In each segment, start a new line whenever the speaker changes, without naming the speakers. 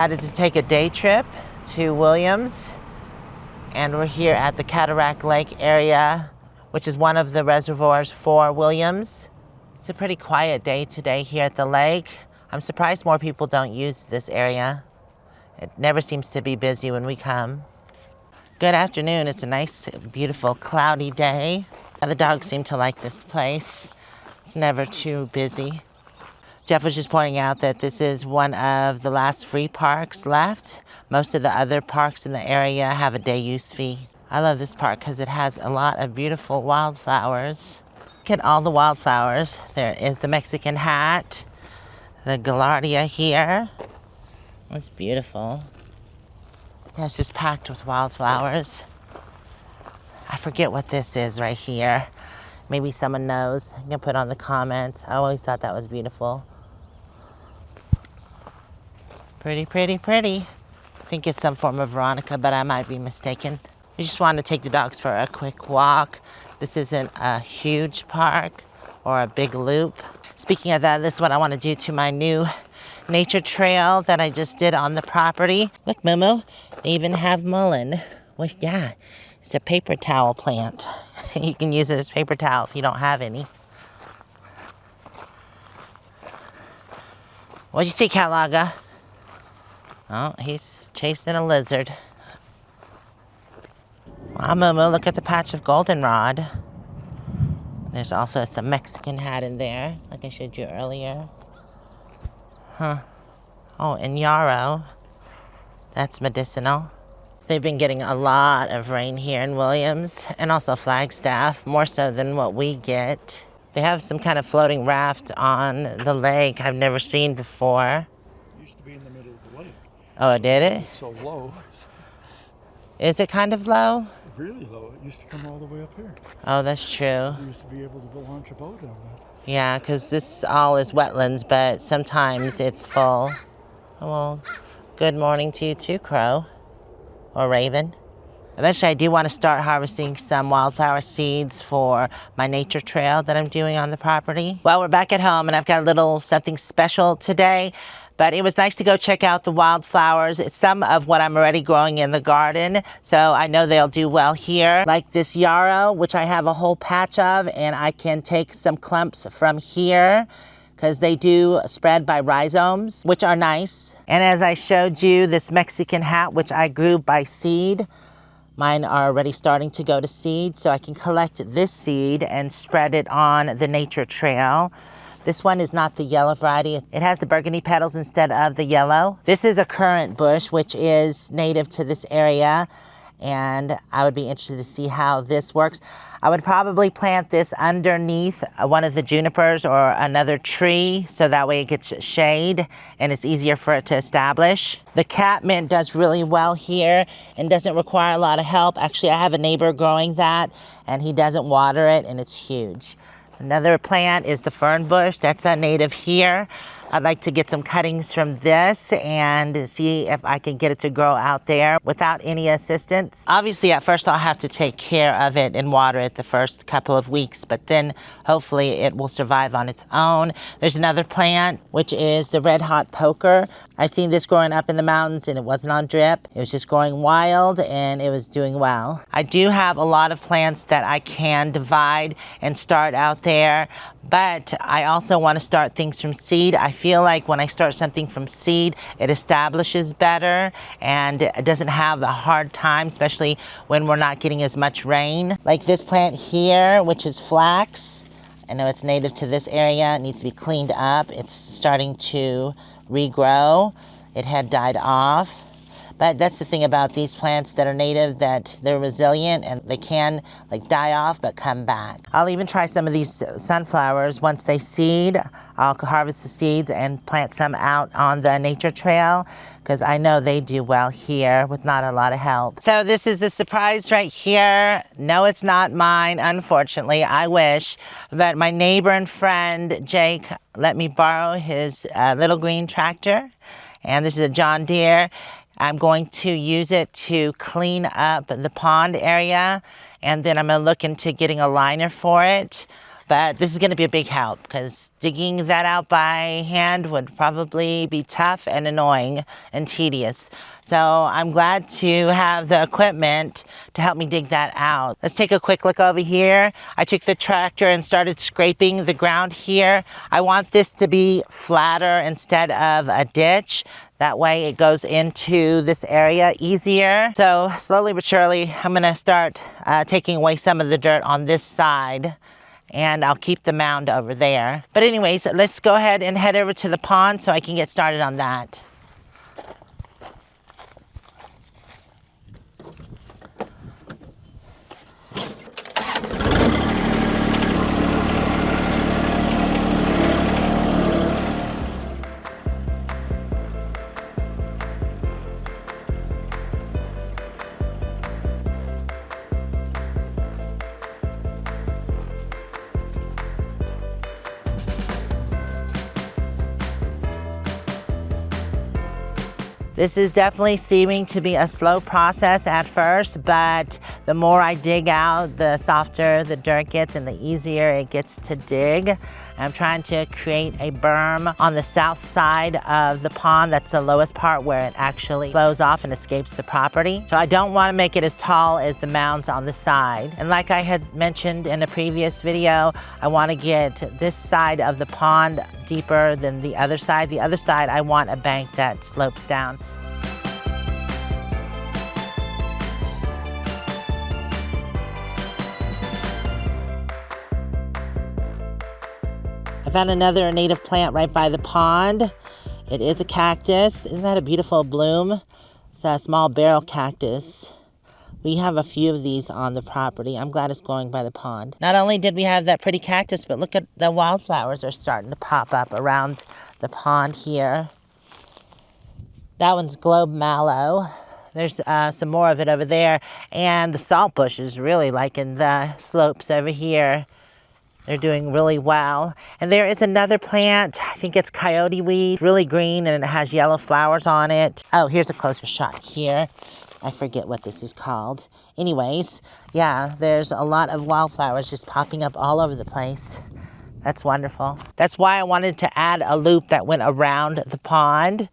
I decided to take a day trip to Williams, and we're here at the Cataract Lake area, which is one of the reservoirs for Williams. It's a pretty quiet day today here at the lake. I'm surprised more people don't use this area. It never seems to be busy when we come. Good afternoon. It's a nice, beautiful, cloudy day. The dogs seem to like this place. It's never too busy. Jeff was just pointing out that this is one of the last free parks left. Most of the other parks in the area have a day use fee. I love this park because it has a lot of beautiful wildflowers. Look at all the wildflowers. There is the Mexican hat, the gaillardia here. It's beautiful. It's just packed with wildflowers. I forget what this is right here. Maybe someone knows. You can put on the comments. I always thought that was beautiful. Pretty, pretty, pretty. I think it's some form of Veronica, but I might be mistaken. We just wanted to take the dogs for a quick walk. This isn't a huge park or a big loop. Speaking of that, this is what I want to do to my new nature trail that I just did on the property. Look, Momo, they even have mullein. Well, yeah, it's a paper towel plant. You can use it as paper towel if you don't have any. What'd you see, Catlaga? Oh, he's chasing a lizard. Wow, Momo, look at the patch of goldenrod. There's also some Mexican hat in there, like I showed you earlier. Huh. Oh, and yarrow. That's medicinal. They've been getting a lot of rain here in Williams, and also Flagstaff, more so than what we get. They have some kind of floating raft on the lake I've never seen before.
It used to be in the middle of the lake.
Oh, did it?
It's so low.
Is it kind of low?
Really low. It used to come all the way up here.
Oh, that's true.
You used to be able to go launch a boat on that.
Yeah, because this all is wetlands, but sometimes it's full. Well, good morning to you too, Crow. Or Raven. Eventually I do want to start harvesting some wildflower seeds for my nature trail that I'm doing on the property. Well, we're back at home and I've got a little something special today, but it was nice to go check out the wildflowers. It's some of what I'm already growing in the garden, so I know they'll do well here. Like this yarrow, which I have a whole patch of, and I can take some clumps from here, because they do spread by rhizomes, which are nice. And as I showed you, this Mexican hat, which I grew by seed, mine are already starting to go to seed, so I can collect this seed and spread it on the nature trail. This one is not the yellow variety. It has the burgundy petals instead of the yellow. This is a currant bush, which is native to this area, and I would be interested to see how this works. I would probably plant this underneath one of the junipers or another tree, so that way it gets shade and it's easier for it to establish. The catmint does really well here and doesn't require a lot of help. Actually, I have a neighbor growing that and he doesn't water it and it's huge. Another plant is the fern bush. That's a native here. I'd like to get some cuttings from this and see if I can get it to grow out there without any assistance. Obviously, at first I'll have to take care of it and water it the first couple of weeks, but then hopefully it will survive on its own. There's another plant, which is the red hot poker. I've seen this growing up in the mountains and it wasn't on drip. It was just growing wild and it was doing well. I do have a lot of plants that I can divide and start out there, but I also want to start things from seed. I feel like when I start something from seed, it establishes better and it doesn't have a hard time, especially when we're not getting as much rain. Like this plant here, which is flax. I know it's native to this area. It needs to be cleaned up. It's starting to regrow. It had died off. But that's the thing about these plants that are native, that they're resilient and they can like die off but come back. I'll even try some of these sunflowers once they seed. I'll harvest the seeds and plant some out on the nature trail because I know they do well here with not a lot of help. So this is the surprise right here. No, it's not mine, unfortunately. I wish. But my neighbor and friend, Jake, let me borrow his little green tractor. And this is a John Deere. I'm going to use it to clean up the pond area, and then I'm going to look into getting a liner for it. but this is going to be a big help because digging that out by hand would probably be tough and annoying and tedious. So I'm glad to have the equipment to help me dig that out. Let's take a quick look over here. I took the tractor and started scraping the ground here. I want this to be flatter instead of a ditch. That way it goes into this area easier. So slowly but surely, I'm gonna start taking away some of the dirt on this side, and I'll keep the mound over there. But anyways, let's go ahead and head over to the pond so I can get started on that. This is definitely seeming to be a slow process at first, but the more I dig out, the softer the dirt gets and the easier it gets to dig. I'm trying to create a berm on the south side of the pond. That's the lowest part where it actually flows off and escapes the property. So I don't want to make it as tall as the mounds on the side. And like I had mentioned in a previous video, I want to get this side of the pond deeper than the other side. The other side, I want a bank that slopes down. I found another native plant right by the pond. It is a cactus. Isn't that a beautiful bloom? It's a small barrel cactus. We have a few of these on the property. I'm glad it's growing by the pond. Not only did we have that pretty cactus, but look at the wildflowers are starting to pop up around the pond here. That one's globe mallow. There's some more of it over there. And the salt bush is really liking the slopes over here. They're doing really well. And there is another plant, I think it's coyote weed, really green and it has yellow flowers on it. Oh, here's a closer shot here. I forget what this is called. Anyways, yeah, there's a lot of wildflowers just popping up all over the place. That's wonderful. That's why I wanted to add a loop that went around the pond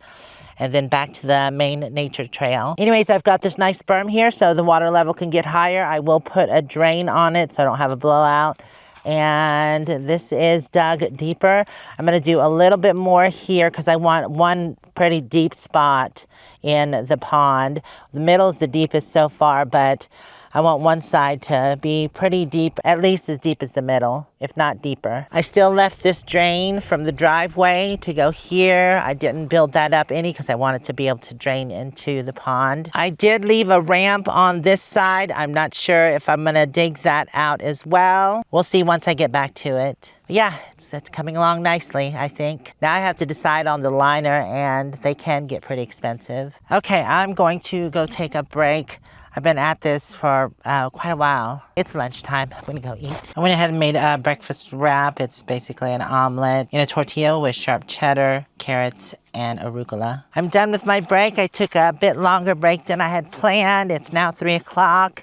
and then back to the main nature trail. Anyways, I've got this nice berm here so the water level can get higher. I will put a drain on it so I don't have a blowout. And this is dug deeper. I'm gonna do a little bit more here because I want one pretty deep spot in the pond. The middle is the deepest so far, but I want one side to be pretty deep, at least as deep as the middle, if not deeper. I still left this drain from the driveway to go here. I didn't build that up any because I wanted to be able to drain into the pond. I did leave a ramp on this side. I'm not sure if I'm gonna dig that out as well. We'll see once I get back to it. But yeah, it's coming along nicely, I think. Now I have to decide on the liner and they can get pretty expensive. Okay, I'm going to go take a break. I've been at this for quite a while. It's lunchtime. I'm gonna go eat. I went ahead and made a breakfast wrap. It's basically an omelet in a tortilla with sharp cheddar, carrots, and arugula. I'm done with my break. I took a bit longer break than I had planned. It's now 3 o'clock,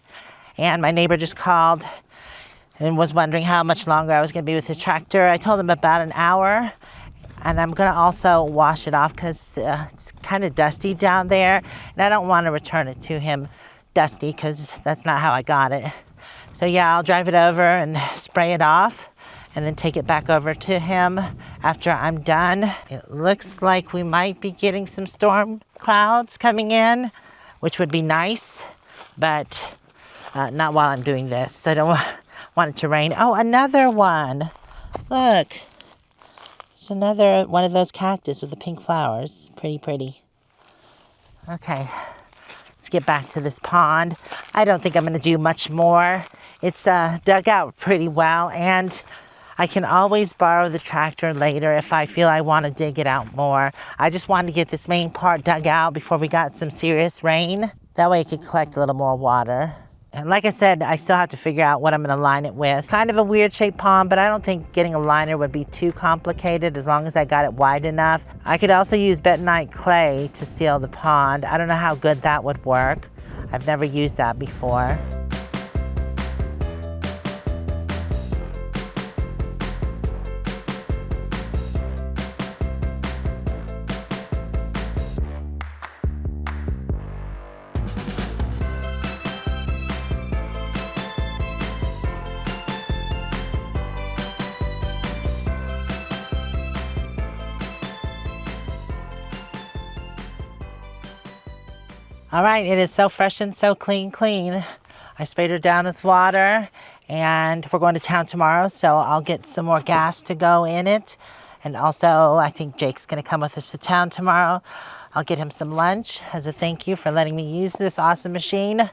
and my neighbor just called and was wondering how much longer I was gonna be with his tractor. I told him about an hour. And I'm gonna also wash it off because it's kind of dusty down there, and I don't want to return it to him dusty because that's not how I got it. So yeah, I'll drive it over and spray it off and then take it back over to him after I'm done. It looks like we might be getting some storm clouds coming in, which would be nice, but not while I'm doing this. I don't want it to rain. Oh, another one. Look, there's another one of those cactus with the pink flowers. Pretty, pretty. Okay. Let's get back to this pond. I don't think I'm gonna do much more. It's dug out pretty well, and I can always borrow the tractor later if I feel I wanna dig it out more. I just wanted to get this main part dug out before we got some serious rain. That way it could collect a little more water. And like I said, I still have to figure out what I'm gonna line it with. Kind of a weird shaped pond, but I don't think getting a liner would be too complicated as long as I got it wide enough. I could also use bentonite clay to seal the pond. I don't know how good that would work. I've never used that before. All right, it is so fresh and so clean. I sprayed her down with water, and we're going to town tomorrow, so I'll get some more gas to go in it. And also, I think Jake's gonna come with us to town tomorrow. I'll get him some lunch as a thank you for letting me use this awesome machine.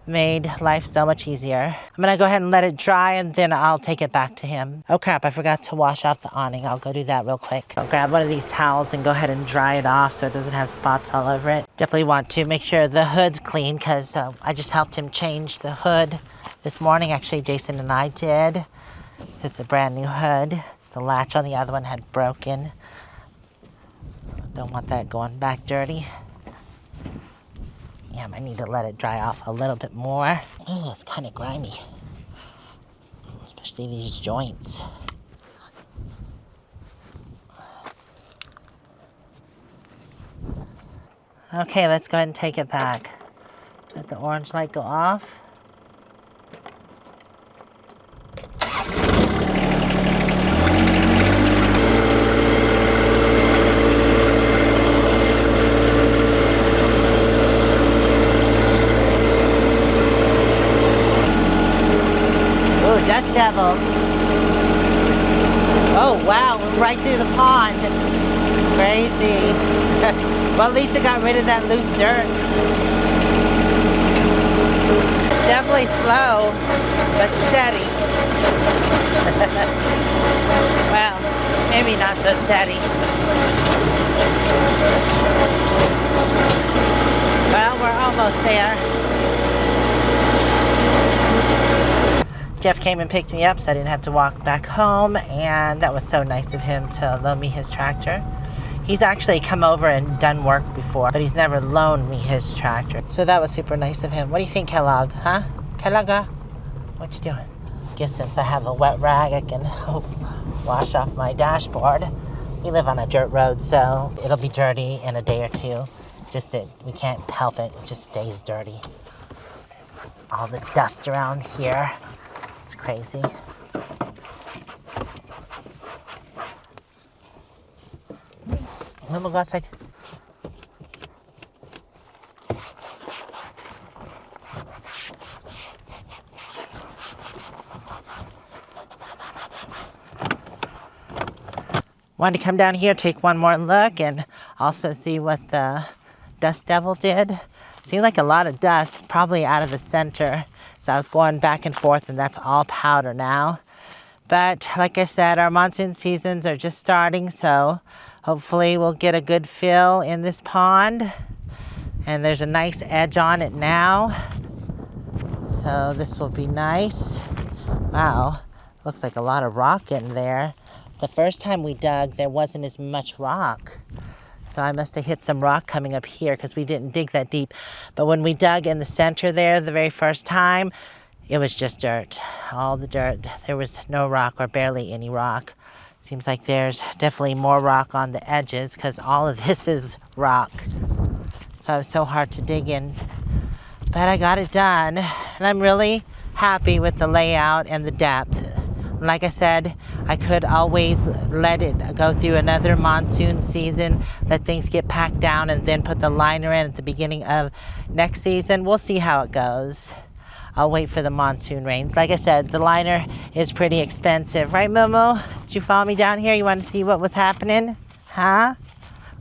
Made life so much easier. I'm gonna go ahead and let it dry, and then I'll take it back to him. Oh crap, I forgot to wash off the awning. I'll go do that real quick. I'll grab one of these towels and go ahead and dry it off so it doesn't have spots all over it. Definitely want to make sure the hood's clean, because I just helped him change the hood this morning. Actually, Jason and I did. So it's a brand new hood. The latch on the other one had broken. Don't want that going back dirty. Yeah, I need to let it dry off a little bit more. Oh, it's kind of grimy. Especially these joints. Okay, let's go ahead and take it back. Let the orange light go off. Dust devil. Oh wow, right through the pond. Crazy. Well, at least it got rid of that loose dirt. Definitely slow, but steady. Well, maybe not so steady. Well, we're almost there. Jeff came and picked me up so I didn't have to walk back home, and that was so nice of him to loan me his tractor. He's actually come over and done work before, but he's never loaned me his tractor. So that was super nice of him. What do you think, Kellogg? Huh? Kellogg? What you doing? Guess since I have a wet rag, I can wash off my dashboard. We live on a dirt road, so it'll be dirty in a day or two. We can't help it. It just stays dirty. All the dust around here. It's crazy. Mama, go outside. Wanted to come down here, take one more look, and also see what the dust devil did. Seemed like a lot of dust, probably out of the center. So I was going back and forth, and that's all powder now. But like I said, our monsoon seasons are just starting, so hopefully we'll get a good fill in this pond. And there's a nice edge on it now. So this will be nice. Wow, looks like a lot of rock in there. The first time we dug, there wasn't as much rock. So I must have hit some rock coming up here because we didn't dig that deep. But when we dug in the center there the very first time, it was just dirt, all the dirt. There was no rock or barely any rock. Seems like there's definitely more rock on the edges because all of this is rock. So it was so hard to dig in. But I got it done, and I'm really happy with the layout and the depth. Like I said, I could always let it go through another monsoon season, let things get packed down, and then put the liner in at the beginning of next season. We'll see how it goes. I'll wait for the monsoon rains. Like I said, the liner is pretty expensive. Right, Momo? Did you follow me down here? You want to see what was happening? Huh?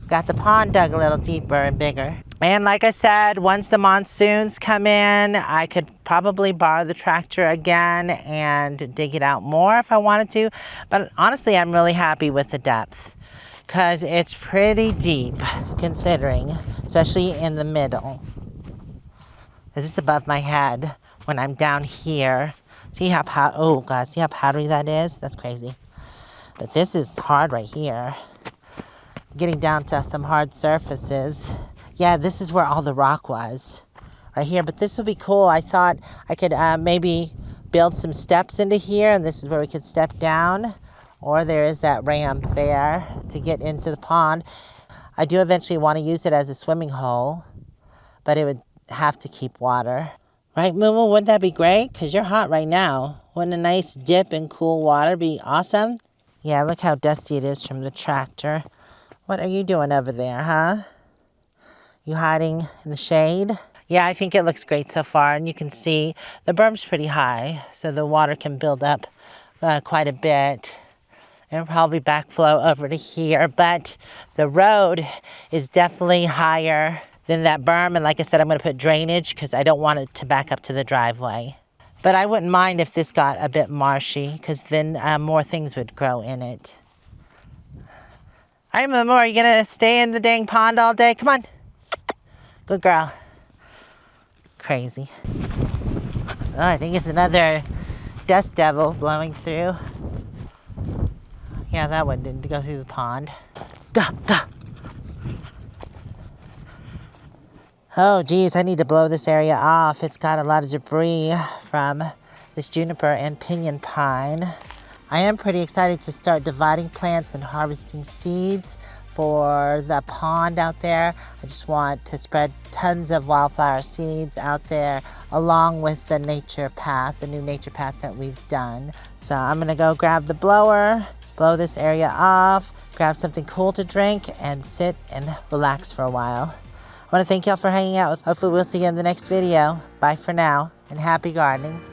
Got the pond dug a little deeper and bigger. And like I said, once the monsoons come in, I could probably borrow the tractor again and dig it out more if I wanted to. But honestly, I'm really happy with the depth because it's pretty deep considering, especially in the middle. This is above my head when I'm down here. See how see how powdery that is? That's crazy. But this is hard right here. Getting down to some hard surfaces. Yeah, this is where all the rock was, right here. But this would be cool. I thought I could maybe build some steps into here, and this is where we could step down. Or there is that ramp there to get into the pond. I do eventually want to use it as a swimming hole, but it would have to keep water. Right, Moo? Wouldn't that be great? Because you're hot right now. Wouldn't a nice dip in cool water be awesome? Yeah, look how dusty it is from the tractor. What are you doing over there, huh? You hiding in the shade? Yeah, I think it looks great so far, and you can see the berm's pretty high, so the water can build up quite a bit. And probably backflow over to here, but the road is definitely higher than that berm, and like I said, I'm gonna put drainage because I don't want it to back up to the driveway. But I wouldn't mind if this got a bit marshy, because then more things would grow in it. All right, Momo, are you gonna stay in the dang pond all day? Come on. Good girl. Crazy. Oh, I think it's another dust devil blowing through. Yeah, that one didn't go through the pond. Go, go. Oh, geez, I need to blow this area off. It's got a lot of debris from this juniper and pinyon pine. I am pretty excited to start dividing plants and harvesting seeds for the pond out there. I just want to spread tons of wildflower seeds out there along with the nature path, the new nature path that we've done. So I'm gonna go grab the blower, blow this area off, grab something cool to drink, and sit and relax for a while. I want to thank y'all for hanging out. Hopefully we'll see you in the next video. Bye for now, and happy gardening.